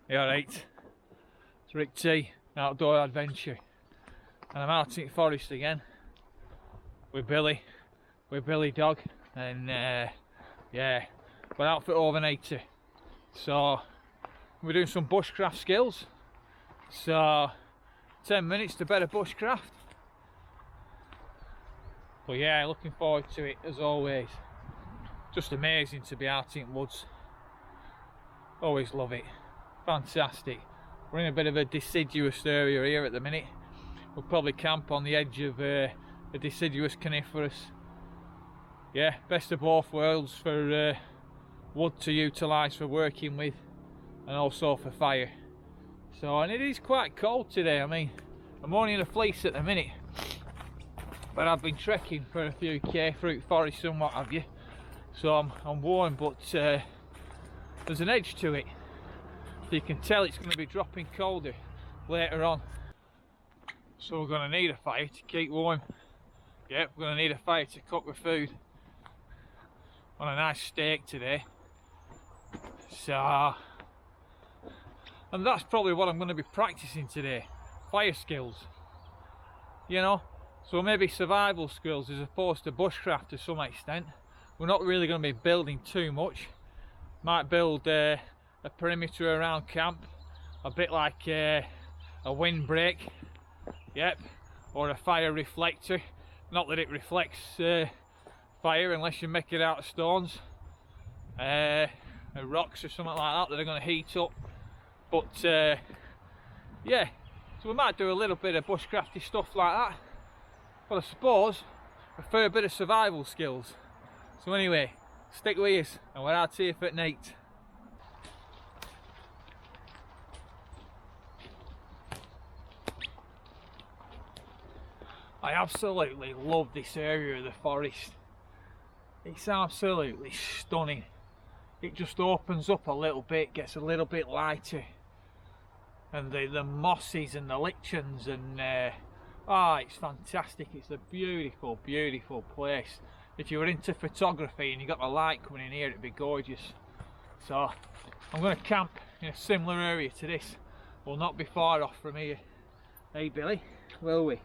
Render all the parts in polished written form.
Yeah, alright. It's Rick T, Outdoor Adventure, and I'm out in the forest again with Billydog, and yeah, we're out for overnighter. So we're doing some bushcraft skills. So 10 minutes to better bushcraft. But yeah, looking forward to it as always. Just amazing to be out in the woods. Always love it. Fantastic. We're in a bit of a deciduous area here at the minute. We'll probably camp on the edge of a deciduous coniferous. Yeah, best of both worlds for wood to utilise for working with, and also for fire. So, and it is quite cold today. I mean, I'm only in a fleece at the minute, but I've been trekking for a few K through forests and what have you. So I'm warm, but there's an edge to it. So you can tell it's going to be dropping colder later on. So we're going to need a fire to keep warm. Yep, we're going to need a fire to cook the food on a nice steak today. So, and that's probably what I'm going to be practicing today. Fire skills. You know, so maybe survival skills as opposed to bushcraft to some extent. We're not really going to be building too much. Might build a perimeter around camp, a bit like a windbreak, yep, or a fire reflector. Not that it reflects fire unless you make it out of stones, rocks or something like that that are going to heat up. But yeah, so we might do a little bit of bushcrafty stuff like that. But I suppose a fair bit of survival skills. So anyway, stick with us and we're out here for night. I absolutely love this area of the forest. It's absolutely stunning. It just opens up a little bit, gets a little bit lighter, and the mosses and the lichens and it's fantastic. It's a beautiful, beautiful place. If you were into photography and you got the light coming in here, it'd be gorgeous. So I'm going to camp in a similar area to this. We'll not be far off from here. Hey Billy, will we?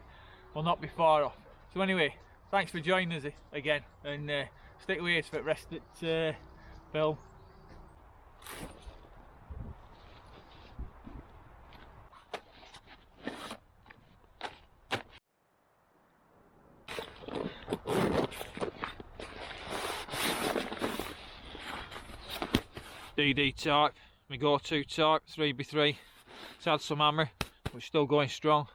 We'll not be far off. So anyway, thanks for joining us again, and stick with us for the rest of the film. DD tarp, my go-to tarp, 3x3. It's had some hammer, but it's still going strong.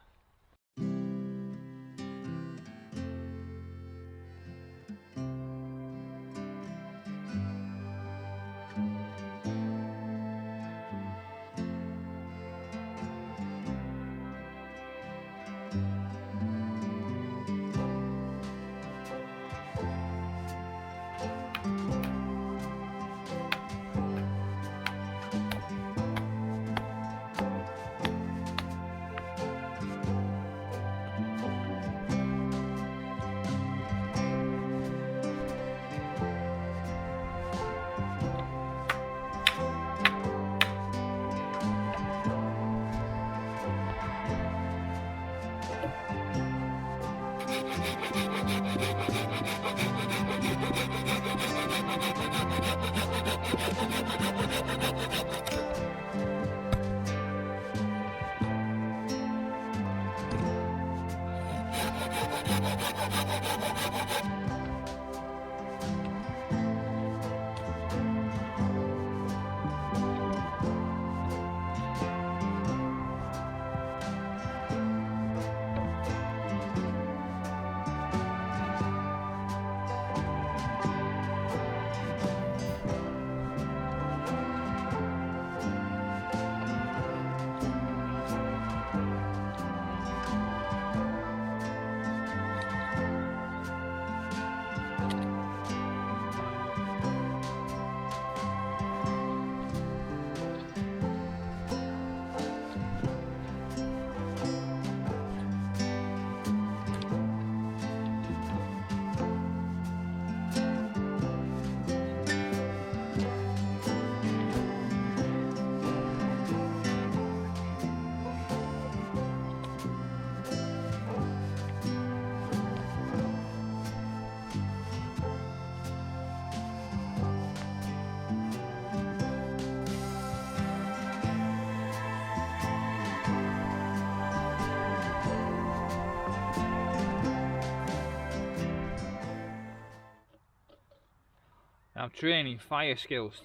I'm training fire skills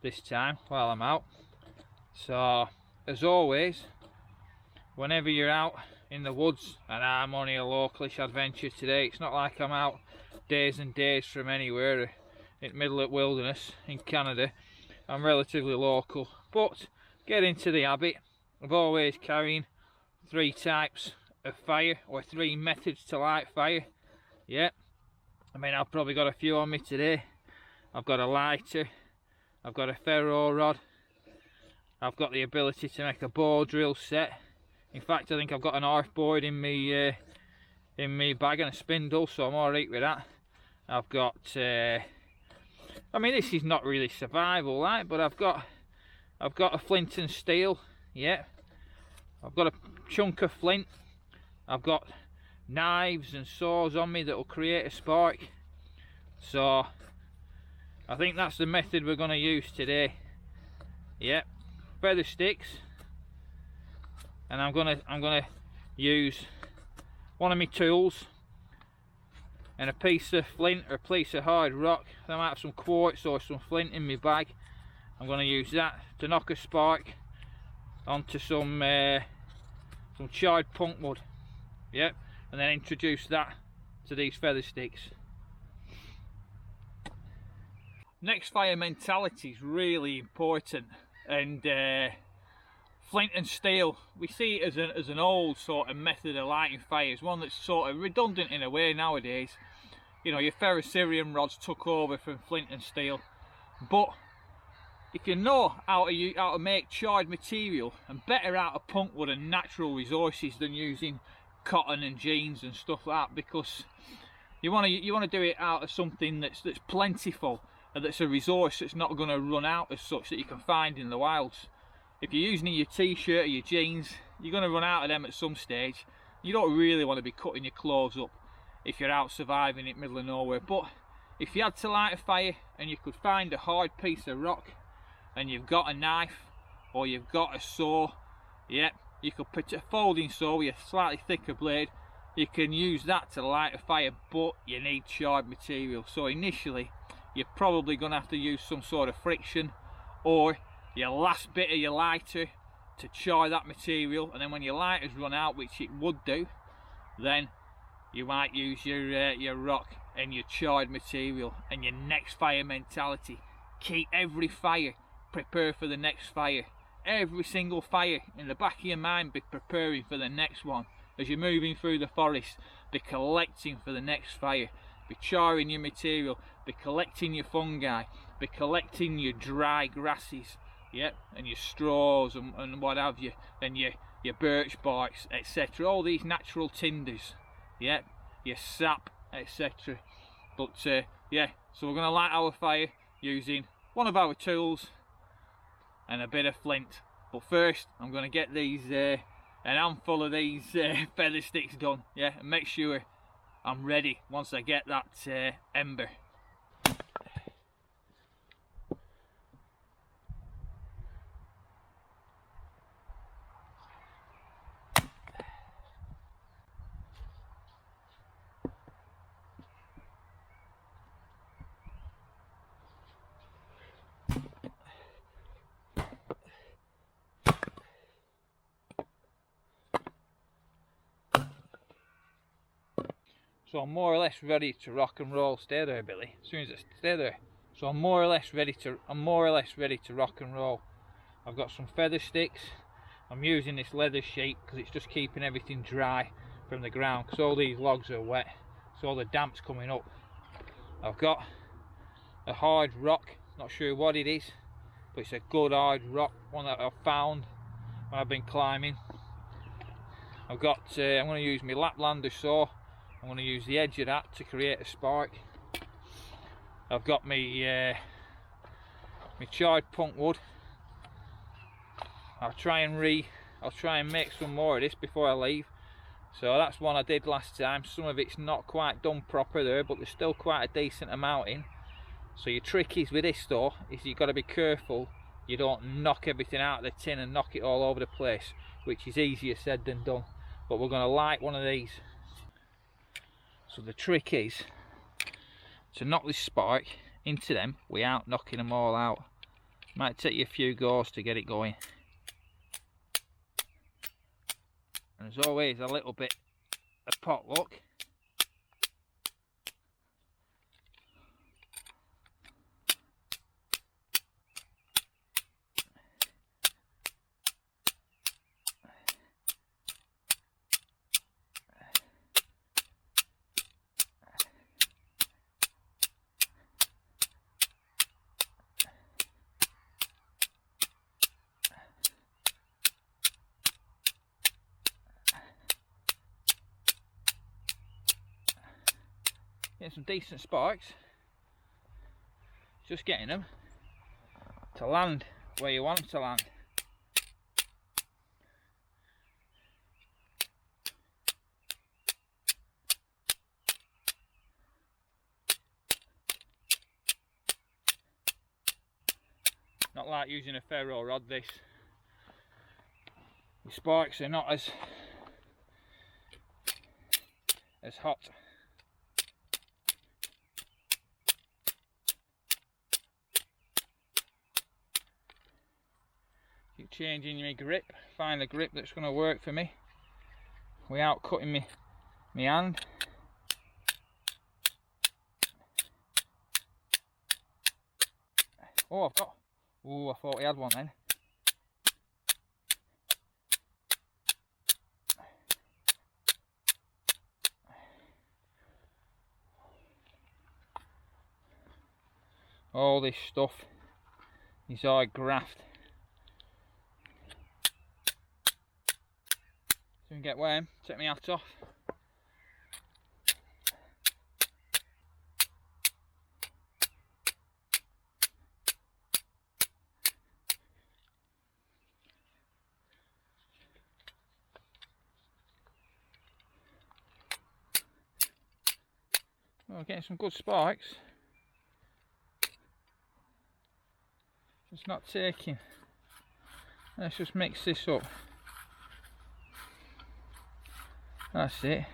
this time while I'm out. So as always, whenever you're out in the woods, and I'm only a localish adventure today, it's not like I'm out days and days from anywhere in the middle of wilderness in Canada. I'm relatively local, but get into the habit of always carrying 3 types of fire, or 3 methods to light fire. Yeah, I mean, I've probably got a few on me today. I've got a lighter, I've got a ferro rod, I've got the ability to make a bow drill set. In fact, I think I've got an arc board in me bag and a spindle, so I'm alright with that. I've got I mean, this is not really survival, right? But I've got a flint and steel. Yeah, I've got a chunk of flint. I've got knives and saws on me that will create a spark. So I think that's the method we're going to use today. Yeah, feather sticks, and I'm gonna use one of my tools and a piece of flint or a piece of hard rock. I might have some quartz or some flint in my bag. I'm going to use that to knock a spark onto some charred punk wood. Yep, and then introduce that to these feather sticks. Next fire mentality is really important, and flint and steel, we see it as an old sort of method of lighting fires, one that's sort of redundant in a way nowadays. You know, your ferrocerium rods took over from flint and steel, but if you know how to make charred material, and better out of punk wood and natural resources than using cotton and jeans and stuff like that, because you want to do it out of something that's plentiful, and that's a resource that's not going to run out as such, that you can find in the wilds. If you're using your t-shirt or your jeans, you're going to run out of them at some stage. You don't really want to be cutting your clothes up if you're out surviving in the middle of nowhere. But if you had to light a fire and you could find a hard piece of rock, and you've got a knife or you've got a saw, yeah, you could put a folding saw with a slightly thicker blade. You can use that to light a fire, but you need charred material. So initially you're probably going to have to use some sort of friction or your last bit of your lighter to char that material, and then when your lighters run out, which it would do, then you might use your rock and your charred material. And your next fire mentality, keep every fire, prepare for the next fire. Every single fire in the back of your mind, be preparing for the next one. As you're moving through the forest, be collecting for the next fire, be charring your material, be collecting your fungi, be collecting your dry grasses, yep, and your straws and what have you, and your birch barks, etc. All these natural tinders, yep, your sap, etc. But yeah, so we're going to light our fire using one of our tools and a bit of flint. But first I'm going to get these an handful of these feather sticks done, yeah, and make sure I'm ready once I get that ember. So I'm more or less ready to rock and roll. Stay there, Billy. As soon as it stay there. So I'm more or less ready to rock and roll. I've got some feather sticks. I'm using this leather sheet because it's just keeping everything dry from the ground, because all these logs are wet, so all the damp's coming up. I've got a hard rock, not sure what it is, but it's a good hard rock, one that I've found when I've been climbing. I've got I'm going to use my laplander saw. I'm going to use the edge of that to create a spark. I've got my charred punk wood. I'll try and make some more of this before I leave. So that's one I did last time. Some of it's not quite done proper there, but there's still quite a decent amount in. So your trick is with this though, is you've got to be careful you don't knock everything out of the tin and knock it all over the place, which is easier said than done. But we're going to light one of these. So the trick is to knock this spark into them without knocking them all out. Might take you a few goes to get it going. And there's always a little bit of potluck. Get some decent spikes, just getting them to land where you want them to land. Not like using a ferro rod this. The spikes are not as hot. Keep changing my grip, find a grip that's going to work for me without cutting me hand. Oh, I've got. Oh, I thought we had one then. All this stuff is all graft. So we can get warm, take my hat off. Well, we're getting some good spikes. It's not taking. Let's just mix this up. That's it.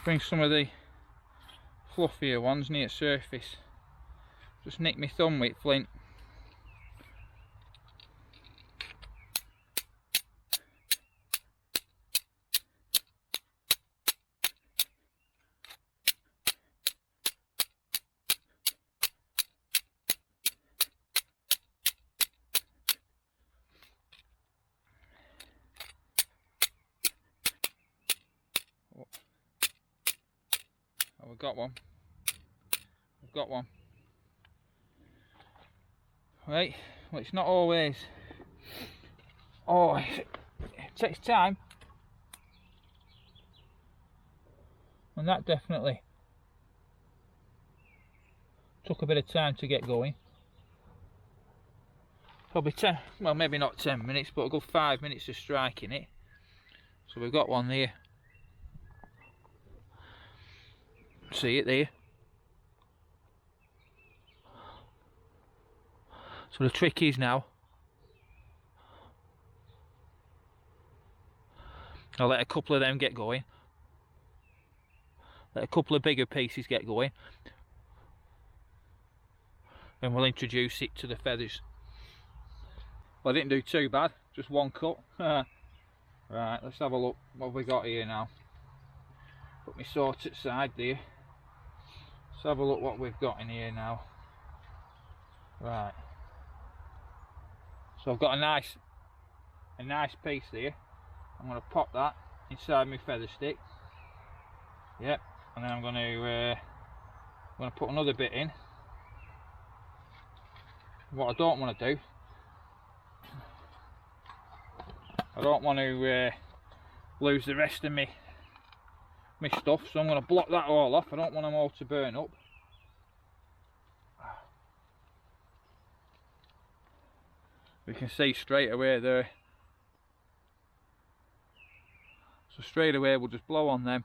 Bring some of the fluffier ones near the surface. Just nick my thumb with flint. Oh, we've got one. We've got one. Right, well, it's not always. Oh, it takes time. And that definitely took a bit of time to get going. Probably 10, well, maybe not 10 minutes, but a good 5 minutes of striking it. So we've got one there. See it there. So the trick is now, I'll let a couple of them get going, let a couple of bigger pieces get going, and we'll introduce it to the feathers. Well, I didn't do too bad, just one cut. Right, let's have a look what have we got here now. Put my saw to the side there. Let's have a look what we've got in here now. Right. So I've got a nice piece there. I'm going to pop that inside my feather stick. Yep. And then I'm going to put another bit in. What I don't want to do, I don't want to lose the rest of my stuff, so I'm going to block that all off. I don't want them all to burn up. We can see straight away there. So straight away we'll just blow on them.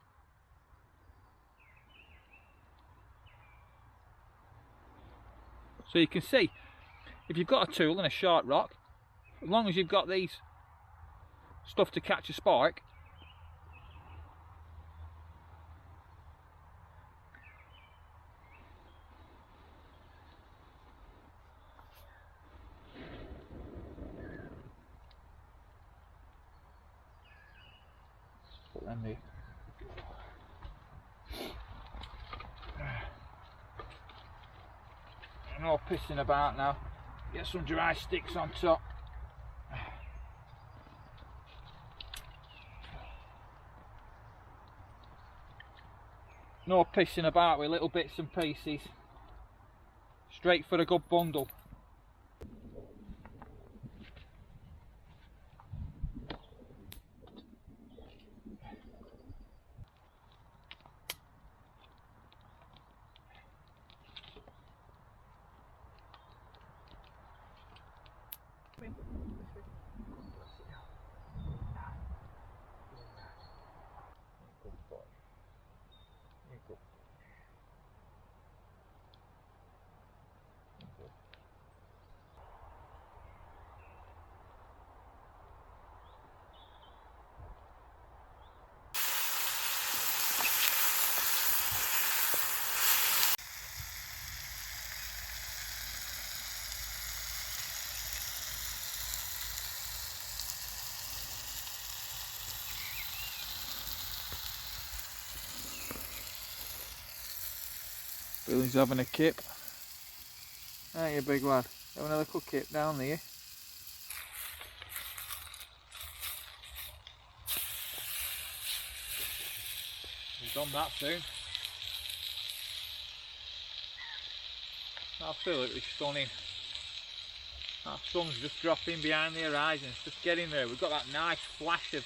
So you can see, if you've got a tool and a sharp rock, as long as you've got these stuff to catch a spark, and the no pissing about now. Get some dry sticks on top. No pissing about with little bits and pieces. Straight for a good bundle. Billy's having a kip. Aren't you, big lad? Having a little kip down there. He's done that soon. Absolutely stunning. That sun's just dropping behind the horizon. It's just getting there. We've got that nice flash of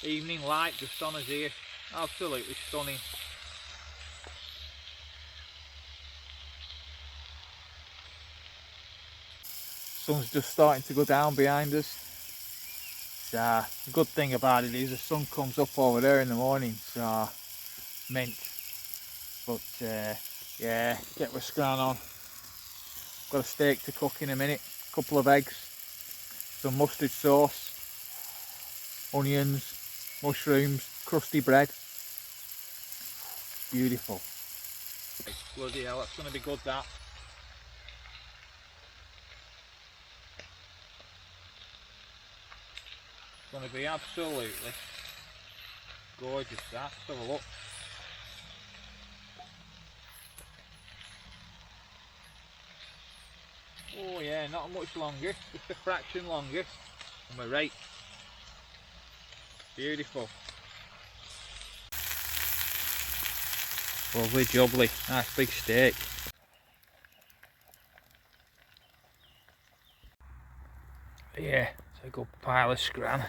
evening light just on us here. Absolutely stunning. Sun's just starting to go down behind us. The good thing about it is the sun comes up over there in the morning, so mint. But yeah, get my scran on. Got a steak to cook in a minute, a couple of eggs, some mustard sauce, onions, mushrooms, crusty bread. Beautiful. Bloody hell, that's going to be good, that. It's going to be absolutely gorgeous, that. Let's have a look. Oh yeah, not much longer, just a fraction longer, and we're right. Beautiful. Lovely jubbly, nice big steak. Yeah, it's a good pile of scran.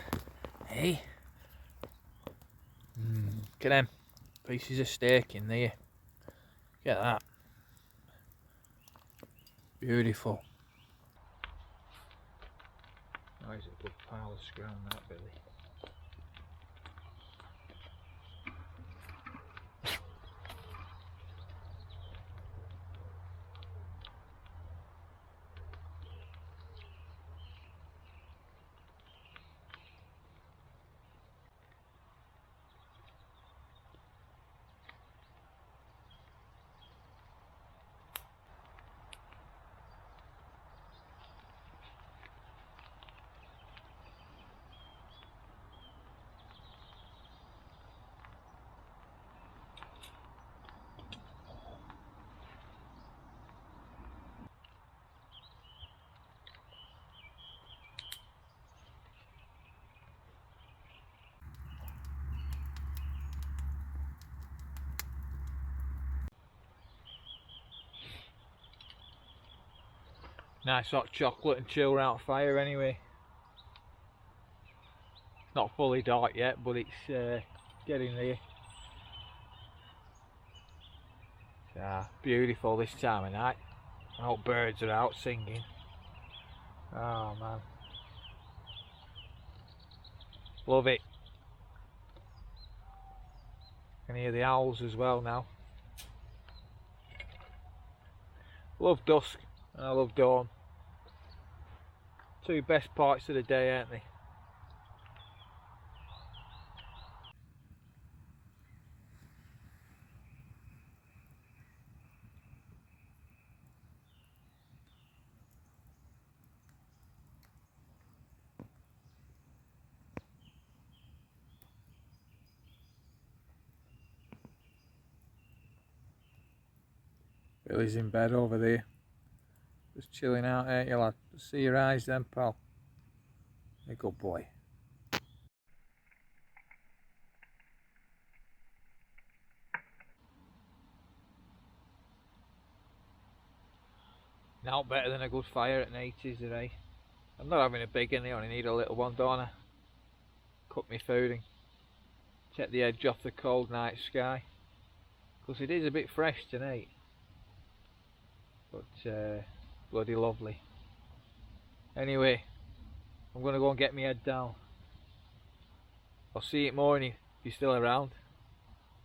Hey? Look at them pieces of steak in there. Look at that. Beautiful. Oh, it's a good pile of scran, that, Billy. Nice hot chocolate and chill out fire anyway. It's not fully dark yet, but it's getting there. Beautiful this time of night. I hope birds are out singing. Oh man. Love it. Can hear the owls as well now. Love dusk and I love dawn. Two best parts of the day, aren't they? Billy's in bed over there. Just chilling out, ain't you, lad? See your eyes then, pal. You're a good boy. Now better than a good fire at night, is there, eh? I'm not having a big one, I only need a little one, don't I? Cook me food and take the edge off the cold night sky. Because it is a bit fresh tonight. But bloody lovely. Anyway, I'm going to go and get my head down. I'll see you in the morning if you're still around.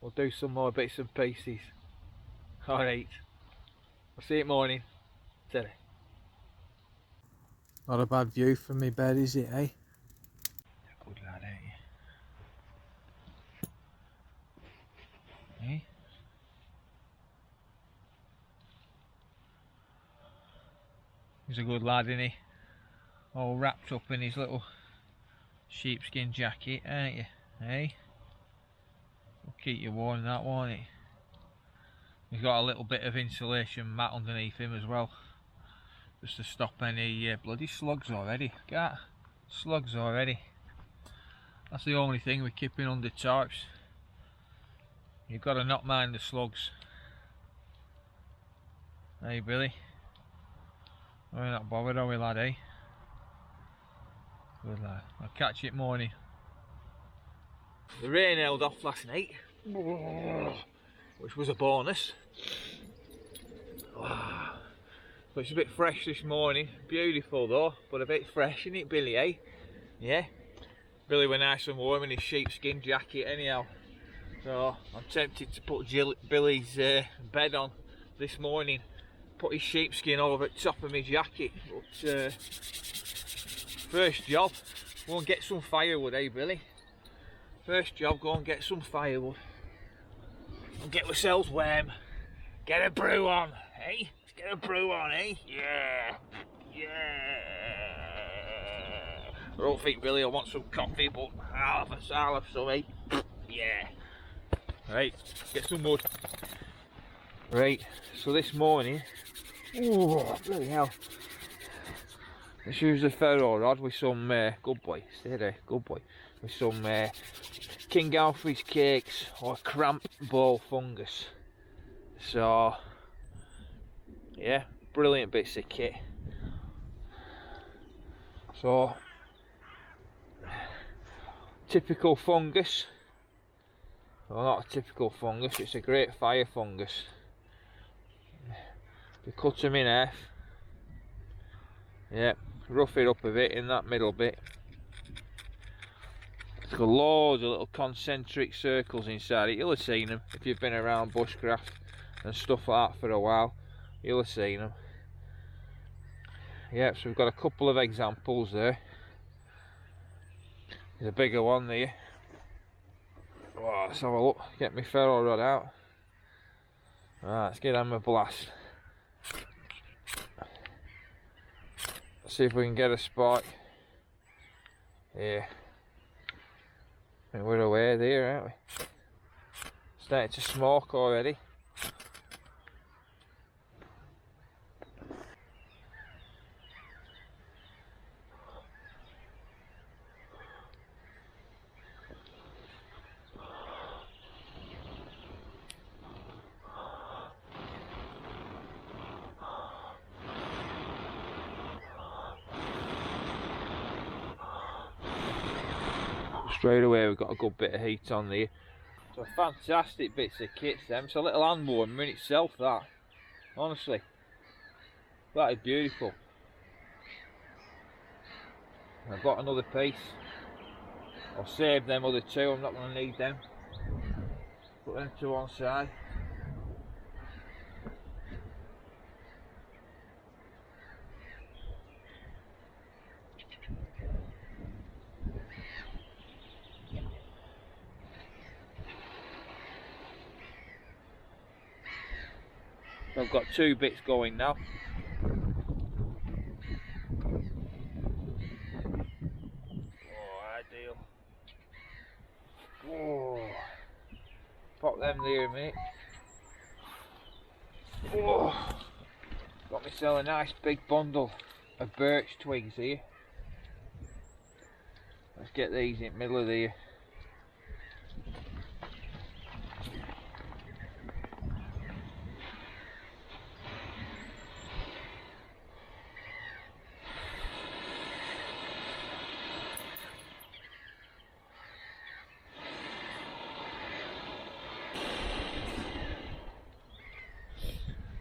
We'll do some more bits and pieces. Alright. I'll see you in the morning. Ta-ra. Not a bad view from my bed, is it, eh? Good lad, ain't you? Eh? He's a good lad, isn't he? All wrapped up in his little sheepskin jacket, ain't you? Eh? Will keep you warm, that, won't it? He's got a little bit of insulation mat underneath him as well, just to stop any bloody slugs already. Got slugs already. That's the only thing we're keeping under tarps. You've got to not mind the slugs. Hey Billy, we're not bothered, are we, lad, eh? Good lad. I'll catch you in the morning. The rain held off last night, which was a bonus. But it's a bit fresh this morning. Beautiful though, but a bit fresh, isn't it, Billy, eh? Yeah? Billy were nice and warm in his sheepskin jacket anyhow. So I'm tempted to put Billy's bed on this morning. Put his sheepskin over the top of my jacket. But first job, go and get some firewood, eh Billy? First job, go and get some firewood. And get ourselves warm. Get a brew on, eh? Let's get a brew on, eh? Yeah! Yeah! I don't think Billy will want some coffee, but I'll have some, eh? Yeah! Right, get some wood. Right, so this morning, oh bloody hell, let's use the ferro rod with some, good boy, stay there, good boy, with some King Alfred's cakes or cramp ball fungus. So, yeah, brilliant bits of kit. So, typical fungus, well not a typical fungus, it's a great fire fungus. You cut them in half, yeah, rough it up a bit in that middle bit. It's got loads of little concentric circles inside it. You'll have seen them if you've been around bushcraft and stuff like that for a while. You'll have seen them. Yeah, so we've got a couple of examples there. There's a bigger one there. Oh, let's have a look. Get my ferro rod out. Right, let's get them a blast. See if we can get a spot. Yeah. I think we're away there, aren't we? Starting to smoke already. Straight away we've got a good bit of heat on there. So fantastic bits of kits them. It's a little hand warmer in itself, that. Honestly. That is beautiful. I've got another piece. I'll save them other two, I'm not going to need them. Put them to one side. I've got two bits going now. Oh, ideal. Whoa. Pop them there, mate. Oh, got myself a nice big bundle of birch twigs here. Let's get these in the middle of here.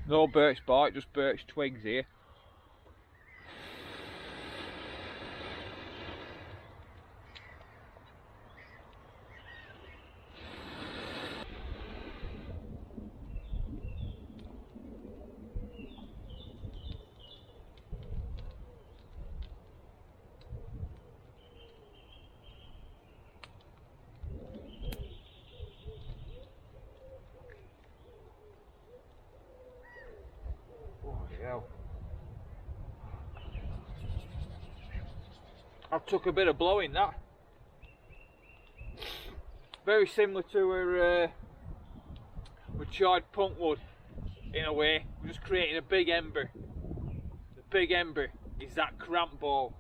No birch bark, just birch twigs here. I've took a bit of blowing that. Very similar to a charred punk wood in a way. We're just creating a big ember. The big ember is that cramp ball.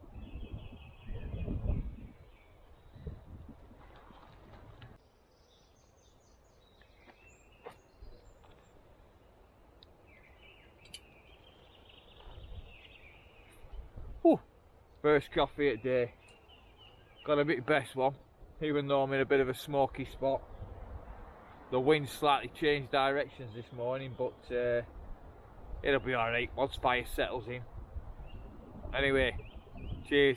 First coffee at day. Got a bit best one, even though I'm in a bit of a smoky spot. The wind slightly changed directions this morning, but it'll be alright once fire settles in. Anyway, cheers.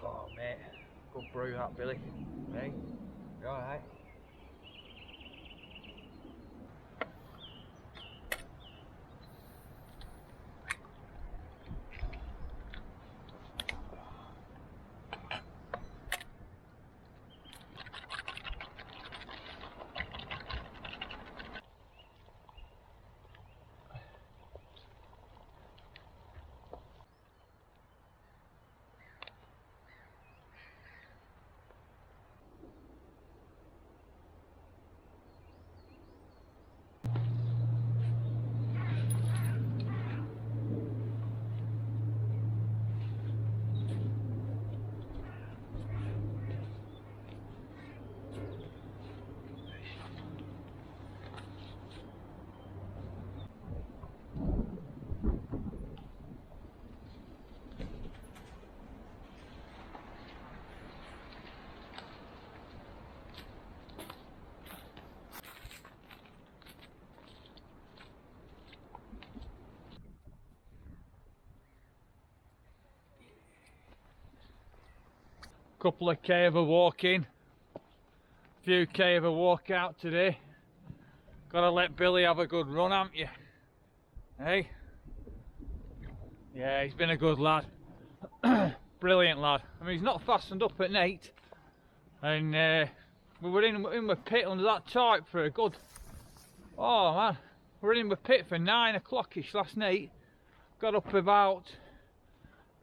Oh mate, good brew that, Billy. Hey, you alright? Couple of K of a walk in, few K of a walk out today. Gotta let Billy have a good run, haven't you? Hey? Yeah, he's been a good lad. Brilliant lad. I mean, he's not fastened up at night, and we were in the pit under that tarp for a good, oh man, we were in the pit for 9 o'clock-ish last night. Got up about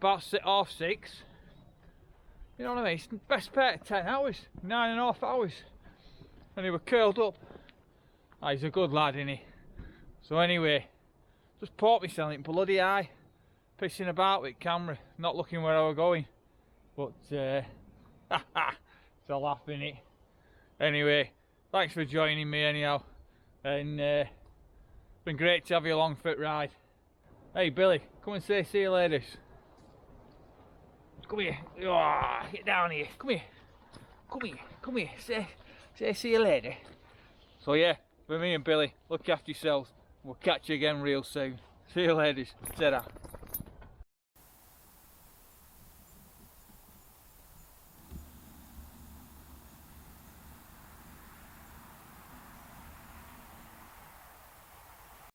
6:30. You know what I mean? It's the best part of 10 hours, 9.5 hours. And he was curled up. Oh, he's a good lad, isn't he? So anyway, just poked myself in bloody eye. Pissing about with camera, not looking where I was going. But, it's a laugh, innit? Anyway, thanks for joining me anyhow. And, been great to have you along for the ride. Hey Billy, come and say see you ladies. Come here. Oh, get down here. Come here. Come here. Come here. Say see you later. So yeah, for me and Billy, look after yourselves. We'll catch you again real soon. See you ladies. Ta-ra.